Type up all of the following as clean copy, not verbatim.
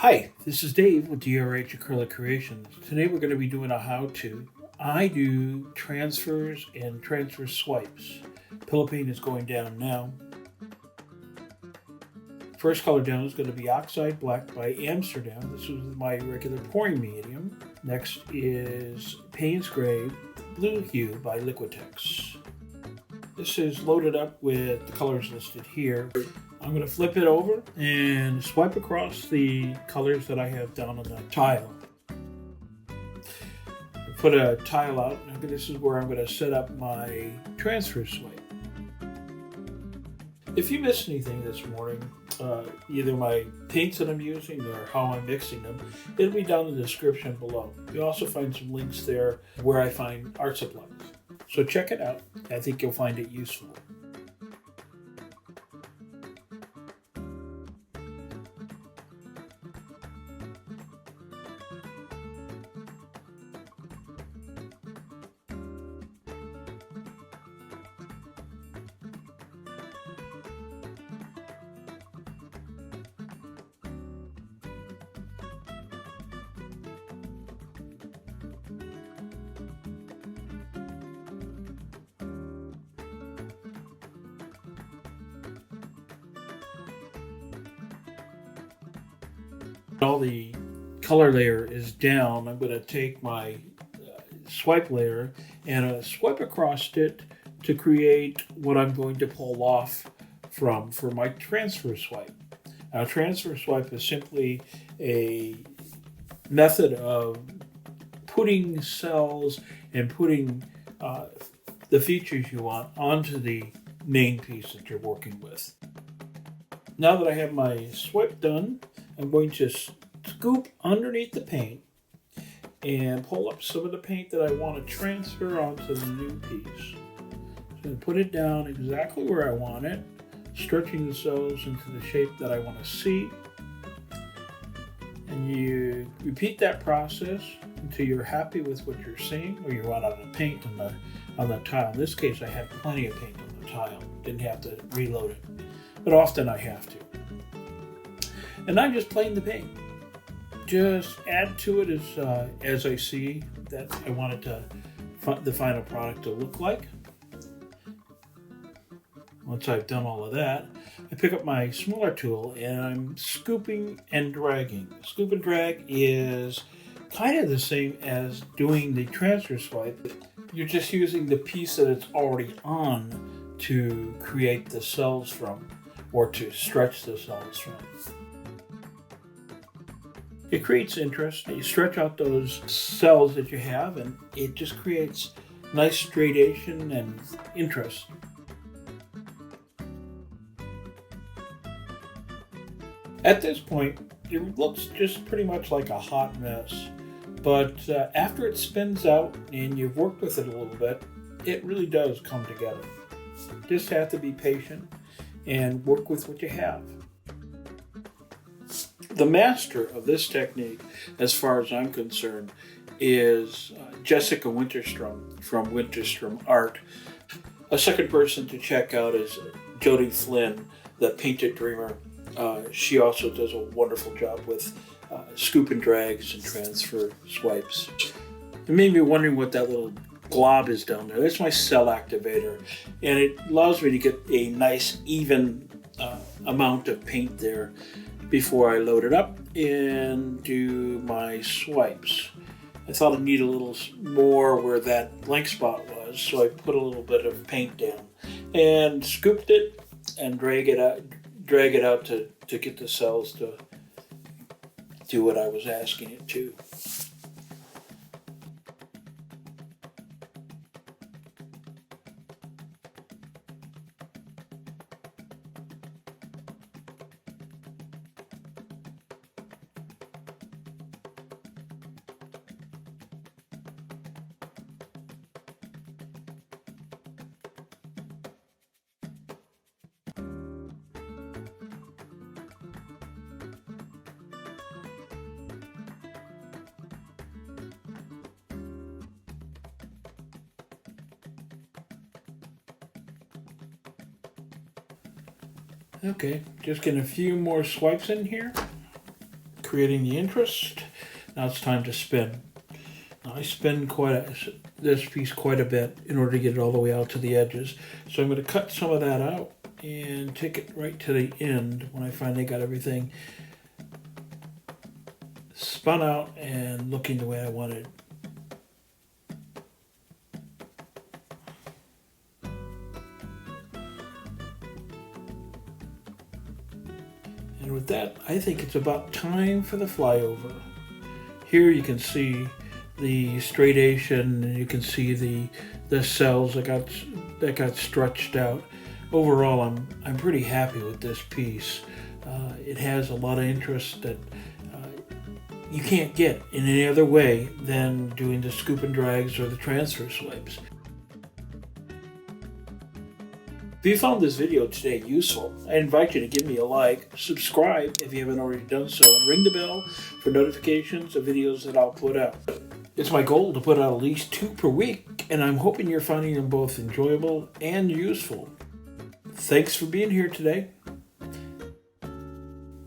Hi, this is Dave with DRH Acrylic Creations. Today we're going to be doing a how-to. I do transfers and transfer swipes. Pillow paint is going down now. First color down is going to be Oxide Black by Amsterdam. This is my regular pouring medium. Next is Payne's Grey Blue Hue by Liquitex. This is loaded up with the colors listed here. I'm going to flip it over and swipe across the colors that I have down on the tile. Put a tile out. This is where I'm going to set up my transfer swipe. If you missed anything this morning, either my paints that I'm using or how I'm mixing them, it'll be down in the description below. You'll also find some links there where I find art supplies. So check it out. I think you'll find it useful. All the color layer is down, I'm going to take my swipe layer and swipe across it to create what I'm going to pull off for my transfer swipe. Now, transfer swipe is simply a method of putting cells and putting the features you want onto the main piece that you're working with. Now that I have my swipe done, I'm going to scoop underneath the paint and pull up some of the paint that I want to transfer onto the new piece. So I'm going to put it down exactly where I want it, stretching the cells into the shape that I want to see. And you repeat that process until you're happy with what you're seeing, or you run out of paint on the tile. In this case, I had plenty of paint on the tile. Didn't have to reload it, but often I have to. And I'm just playing the paint. Just add to it as I see that I want it the final product to look like. Once I've done all of that, I pick up my smaller tool and I'm scooping and dragging. Scoop and drag is kind of the same as doing the transfer swipe. You're just using the piece that it's already on to create the cells from, or to stretch the cells from. It creates interest. You stretch out those cells that you have, and it just creates nice gradation and interest. At this point, it looks just pretty much like a hot mess. But after it spins out and you've worked with it a little bit, it really does come together. Just have to be patient and work with what you have. The master of this technique, as far as I'm concerned, is Jessica Winterstrom from Winterstrom Art. A second person to check out is Jody Flynn, the Painted Dreamer. She also does a wonderful job with scoop and drags and transfer swipes. It made me wondering what that little glob is down there. That's my cell activator, and it allows me to get a nice even amount of paint there before I load it up and do my swipes. I thought I'd need a little more where that blank spot was, so I put a little bit of paint down and scooped it and drag it out to get the cells to do what I was asking it to. Okay, just getting a few more swipes in here. creating the interest. Now it's time to spin. Now I spin this piece quite a bit in order to get it all the way out to the edges. So I'm going to cut some of that out and take it right to the end when I finally got everything spun out and looking the way I wanted. And with that, I think it's about time for the flyover. Here you can see the striation, and you can see the cells that got stretched out. Overall, I'm pretty happy with this piece. It has a lot of interest that you can't get in any other way than doing the scoop and drags or the transfer swipes. If you found this video today useful, I invite you to give me a like, subscribe if you haven't already done so, and ring the bell for notifications of videos that I'll put out. It's my goal to put out at least 2 per week, and I'm hoping you're finding them both enjoyable and useful. Thanks for being here today.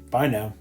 Bye now.